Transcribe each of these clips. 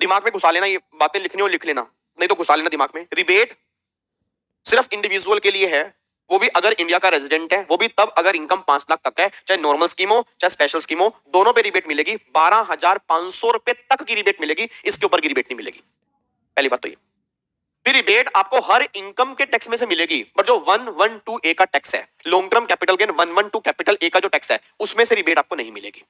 दिमाग में घुसा लेना, ये बातें लिखनी हो लिख लेना, नहीं तो घुसा लेना दिमाग में। रिबेट सिर्फ इंडिविजुअल के लिए है, वो भी अगर इंडिया का रेजिडेंट है, वो भी तब अगर इनकम 5 लाख तक है, चाहे नॉर्मल स्कीम हो चाहे स्पेशल स्कीम हो, दोनों पे रिबेट मिलेगी। 12,500 रुपए तक की रिबेट मिलेगी, इसके ऊपर की रिबेट नहीं मिलेगी। पहली बात तो ये। फिर रिबेट आपको हर इनकम के टैक्स में से मिलेगी, पर जो 112A का टैक्स है, long term capital gain 112 capital A का जो टैक्स है, उसमें से रिबेट आपको नहीं मिलेगी।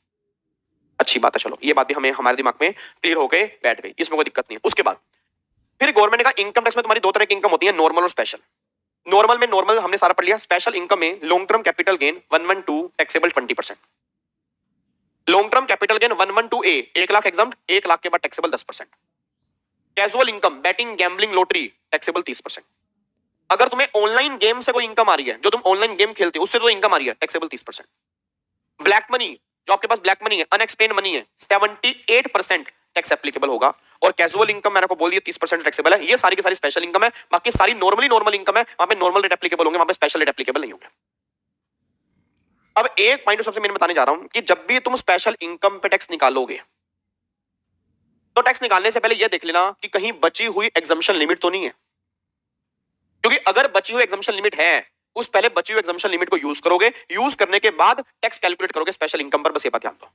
अच्छी बात है, चलो ये बात भी हमें हमारे दिमाग में क्लियर हो गए, बैठ गई, इसमें कोई दिक्कत नहीं है। उसके बाद फिर गवर्नमेंट का इनकम टैक्स में तुम्हारी दो तरह की इनकम होती है, नॉर्मल और स्पेशल। नॉर्मल में नॉर्मल हमने सारा पढ़ लिया। स्पेशल इनकम में long term capital gain 112 taxable 20%, long term capital gain 112A 1 lakh exempt, 1 lakh के बाद taxable 10%। Casual income batting gambling lottery taxable 30%। अगर तुम्हें ऑनलाइन गेम से कोई इनकम आ रही है, जो तुम ऑनलाइन गेम खेलते हो उससे तो इनकम आ रही है, टैक्सेबल 30%। ब्लैक मनी, जो आपके पास ब्लैक मनी है, अनएक्सप्लेन्ड मनी है, 78% टैक्स एप्लीकेबल होगा। और कैजुअल इनकम मैंने आपको बोल दिया 30% टैक्सेबल है। ये सारी की सारी स्पेशल इनकम है, बाकी सारी नॉर्मल इनकम है, वहां पे नॉर्मल रेट एप्लीकेबल होंगे, वहां पे स्पेशल रेट एप्लीकेबल नहीं होंगे। अब एक पॉइंट सबसे मेन बताने जा रहा हूं कि जब भी तुम स्पेशल इनकम पे टैक्स निकालोगे, तो टैक्स निकालने से पहले यह देख लेना कि कहीं बची हुई एग्जम्पशन लिमिट तो नहीं है। क्योंकि अगर बची हुई एग्जम्पशन लिमिट है, उस पहले बची हुई एग्जम्पशन लिमिट को यूज करोगे, यूज करने के बाद टैक्स कैलकुलेट करोगे स्पेशल इनकम पर। बस ये बात ध्यान दो।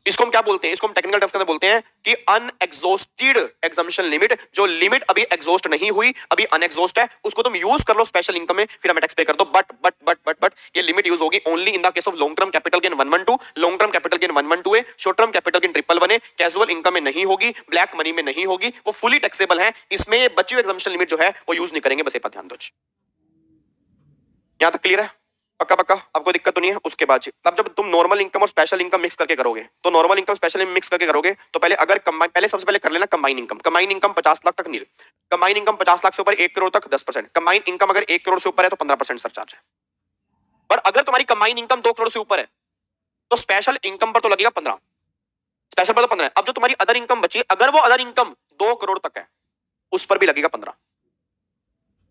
इसको हम क्या बोलते हैं, इसको हम टेक्निकल टर्म्स के अंदर बोलते हैं कि अनएग्जॉस्टेड एग्जम्पशन लिमिट। जो लिमिट अभी एग्जॉस्ट नहीं हुई, अभी अनएग्जॉस्ट है, उसको तुम यूज कर लो स्पेशल इनकम में, फिर हमें टैक्स पे कर दो। बट ये लिमिट यूज होगी only in the case of long term capital gain 112, long term capital gain 112A, short term capital gain 111A, casual income में नहीं होगी, ब्लैक मनी में नहीं होगी, वो फुली टैक्सेबल है। इसमें ये बची हुई एग्जम्पशन लिमिट जो है वो यूज नहीं करेंगे। बस ये बात ध्यान दो। यहां तक क्लियर है? पक्का पक्का, आपको दिक्कत तो नहीं है? उसके बाद तब जब तुम नॉर्मल इनकम और स्पेशल इनकम मिक्स करके करोगे, तो normal income special income mix करके करोगे तो पहले अगर पहले सबसे पहले कर लेना combine income. Combine income 50 lakh तक नील, कंबाइन इनकम 50 लाख से ऊपर 1 करोड़ तक 10%, कंबाइन इनकम अगर 1 करोड़ से ऊपर है तो 15% सरचार्ज है। पर अगर तुम्हारी कंबाइन इनकम 2 करोड़ से ऊपर है तो स्पेशल इनकम पर तो लगेगा 15, स्पेशल पर तो 15 है। अब जो तुम्हारी अदर इनकम बची, अगर वो अदर इनकम 2 करोड़ तक है, उस पर भी लगेगा 15।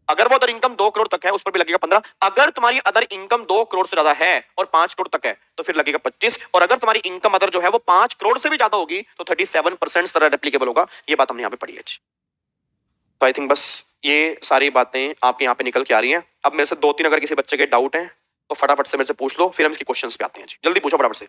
अगर वो अदर इनकम 2 करोड़ तक है, उस पर भी लगेगा 15। अगर तुम्हारी अदर इनकम 2 करोड़ से ज्यादा है और 5 करोड़ तक है तो फिर लगेगा 25। और अगर तुम्हारी इनकम अदर जो है वो 5 करोड़ से भी ज्यादा होगी तो 37% सरल एप्लीकेबल होगा। ये बात हमने यहां पे पढ़ी है। तो आई थिंक बस ये सारी बातें आपके यहां पे निकल के आ रही हैं। अब मेरे से 2-3 अगर किसी बच्चे के डाउट हैं तो फटाफट से मेरे से पूछ लो, फिर हम इसके क्वेश्चंस पे आते हैं। जल्दी पूछो फटाफट से।